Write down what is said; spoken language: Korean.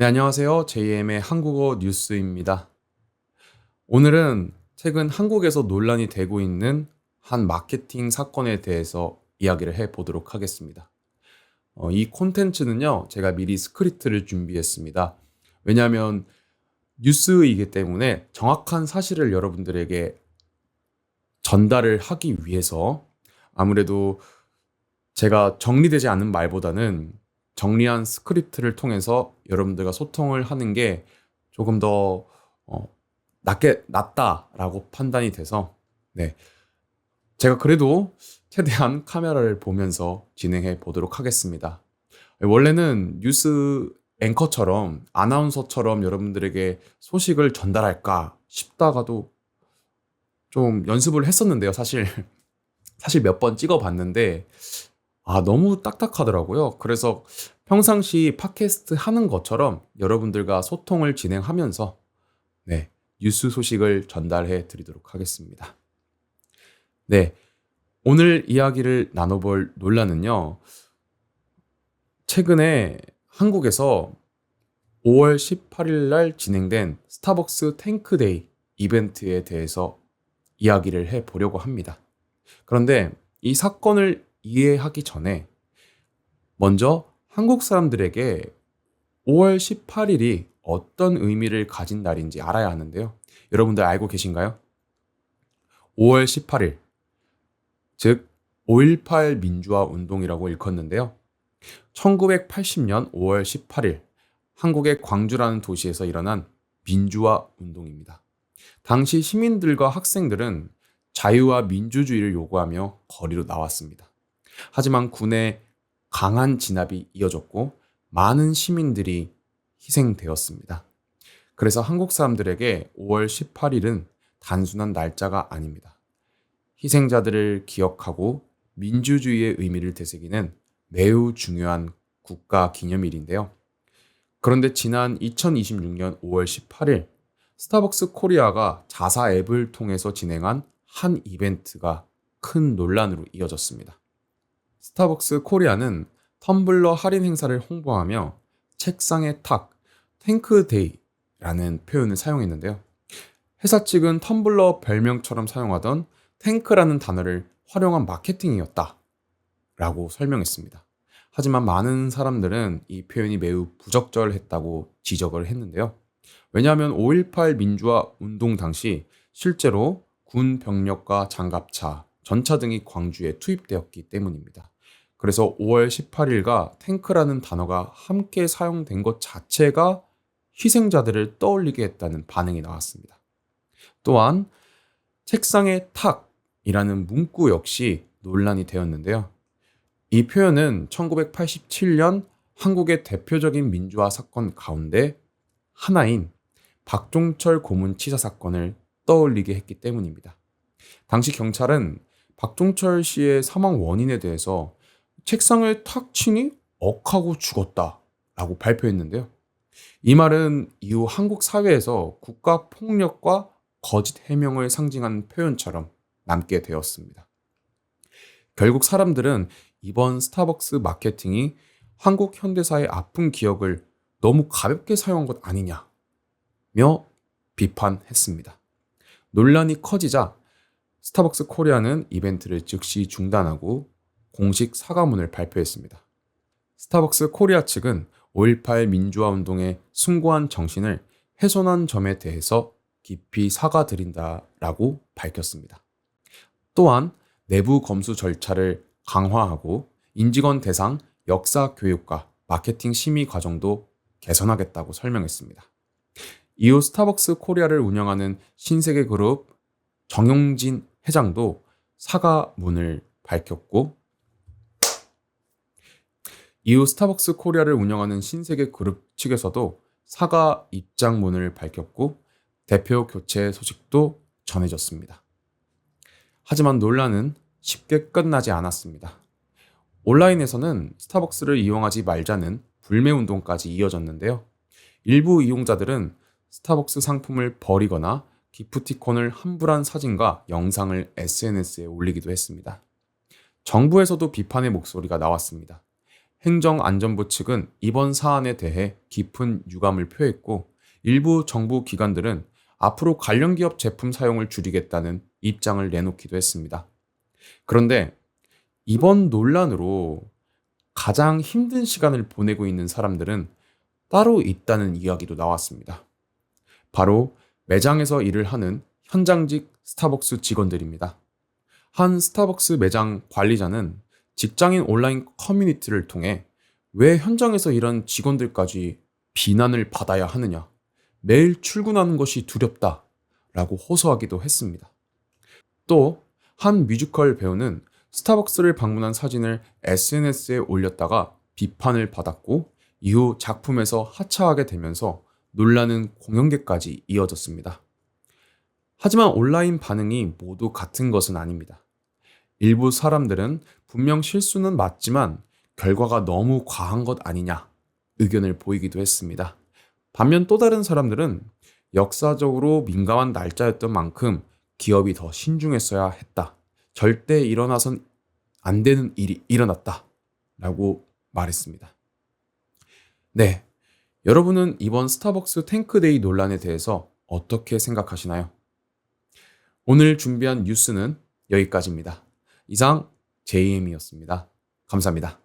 네, 안녕하세요. JM의 한국어 뉴스입니다. 오늘은 최근 한국에서 논란이 되고 있는 한 마케팅 사건에 대해서 이야기를 해 보도록 하겠습니다. 이 콘텐츠는요, 제가 미리 스크립트를 준비했습니다. 왜냐하면 뉴스이기 때문에 정확한 사실을 여러분들에게 전달을 하기 위해서 아무래도 제가 정리되지 않은 말보다는 정리한 스크립트를 통해서 여러분들과 소통을 하는 게 조금 더 낫다라고 판단이 돼서 네, 제가 그래도 최대한 카메라를 보면서 진행해 보도록 하겠습니다. 원래는 뉴스 앵커처럼 아나운서처럼 여러분들에게 소식을 전달할까 싶다가도 좀 연습을 했었는데요. 사실 몇 번 찍어봤는데 너무 딱딱하더라고요. 그래서 평상시 팟캐스트 하는 것처럼 여러분들과 소통을 진행하면서 네, 뉴스 소식을 전달해 드리도록 하겠습니다. 네, 오늘 이야기를 나눠볼 논란은요. 최근에 한국에서 5월 18일 날 진행된 스타벅스 탱크데이 이벤트에 대해서 이야기를 해 보려고 합니다. 그런데 이 사건을 이해하기 전에 먼저 한국 사람들에게 5월 18일이 어떤 의미를 가진 날인지 알아야 하는데요. 여러분들 알고 계신가요? 5월 18일, 즉 5.18 민주화 운동이라고 일컫는데요. 1980년 5월 18일 한국의 광주라는 도시에서 일어난 민주화 운동입니다. 당시 시민들과 학생들은 자유와 민주주의를 요구하며 거리로 나왔습니다. 하지만 군의 강한 진압이 이어졌고 많은 시민들이 희생되었습니다. 그래서 한국 사람들에게 5월 18일은 단순한 날짜가 아닙니다. 희생자들을 기억하고 민주주의의 의미를 되새기는 매우 중요한 국가 기념일인데요. 그런데 지난 2026년 5월 18일 스타벅스 코리아가 자사 앱을 통해서 진행한 한 이벤트가 큰 논란으로 이어졌습니다. 스타벅스 코리아는 텀블러 할인 행사를 홍보하며 책상의 탁, 탱크데이라는 표현을 사용했는데요. 회사 측은 텀블러 별명처럼 사용하던 탱크라는 단어를 활용한 마케팅이었다라고 설명했습니다. 하지만 많은 사람들은 이 표현이 매우 부적절했다고 지적을 했는데요. 왜냐하면 5.18 민주화 운동 당시 실제로 군 병력과 장갑차, 전차 등이 광주에 투입되었기 때문입니다. 그래서 5월 18일과 탱크라는 단어가 함께 사용된 것 자체가 희생자들을 떠올리게 했다는 반응이 나왔습니다. 또한 책상의 탁이라는 문구 역시 논란이 되었는데요. 이 표현은 1987년 한국의 대표적인 민주화 사건 가운데 하나인 박종철 고문 치사 사건을 떠올리게 했기 때문입니다. 당시 경찰은 박종철 씨의 사망 원인에 대해서 책상을 탁 치니 억하고 죽었다라고 발표했는데요. 이 말은 이후 한국 사회에서 국가 폭력과 거짓 해명을 상징하는 표현처럼 남게 되었습니다. 결국 사람들은 이번 스타벅스 마케팅이 한국 현대사의 아픈 기억을 너무 가볍게 사용한 것 아니냐며 비판했습니다. 논란이 커지자 스타벅스 코리아는 이벤트를 즉시 중단하고 공식 사과문을 발표했습니다. 스타벅스 코리아 측은 5.18 민주화 운동의 숭고한 정신을 훼손한 점에 대해서 깊이 사과드린다라고 밝혔습니다. 또한 내부 검수 절차를 강화하고 임직원 대상 역사 교육과 마케팅 심의 과정도 개선하겠다고 설명했습니다. 이후 스타벅스 코리아를 운영하는 신세계그룹 정용진 회장도 사과문을 밝혔고 이후 스타벅스 코리아를 운영하는 신세계그룹 측에서도 사과 입장문을 밝혔고 대표 교체 소식도 전해졌습니다. 하지만 논란은 쉽게 끝나지 않았습니다. 온라인에서는 스타벅스를 이용하지 말자는 불매 운동까지 이어졌는데요. 일부 이용자들은 스타벅스 상품을 버리거나 기프티콘을 환불한 사진과 영상을 SNS에 올리기도 했습니다. 정부에서도 비판의 목소리가 나왔습니다. 행정안전부 측은 이번 사안에 대해 깊은 유감을 표했고, 일부 정부 기관들은 앞으로 관련 기업 제품 사용을 줄이겠다는 입장을 내놓기도 했습니다. 그런데 이번 논란으로 가장 힘든 시간을 보내고 있는 사람들은 따로 있다는 이야기도 나왔습니다. 바로 매장에서 일을 하는 현장직 스타벅스 직원들입니다. 한 스타벅스 매장 관리자는 직장인 온라인 커뮤니티를 통해 왜 현장에서 일하는 직원들까지 비난을 받아야 하느냐, 매일 출근하는 것이 두렵다 라고 호소하기도 했습니다. 또 한 뮤지컬 배우는 스타벅스를 방문한 사진을 SNS에 올렸다가 비판을 받았고, 이후 작품에서 하차하게 되면서 논란은 공연계까지 이어졌습니다. 하지만 온라인 반응이 모두 같은 것은 아닙니다. 일부 사람들은 분명 실수는 맞지만 결과가 너무 과한 것 아니냐 의견을 보이기도 했습니다. 반면 또 다른 사람들은 역사적으로 민감한 날짜였던 만큼 기업이 더 신중했어야 했다. 절대 일어나선 안 되는 일이 일어났다. 라고 말했습니다. 네. 여러분은 이번 스타벅스 탱크데이 논란에 대해서 어떻게 생각하시나요? 오늘 준비한 뉴스는 여기까지입니다. 이상 JM이었습니다. 감사합니다.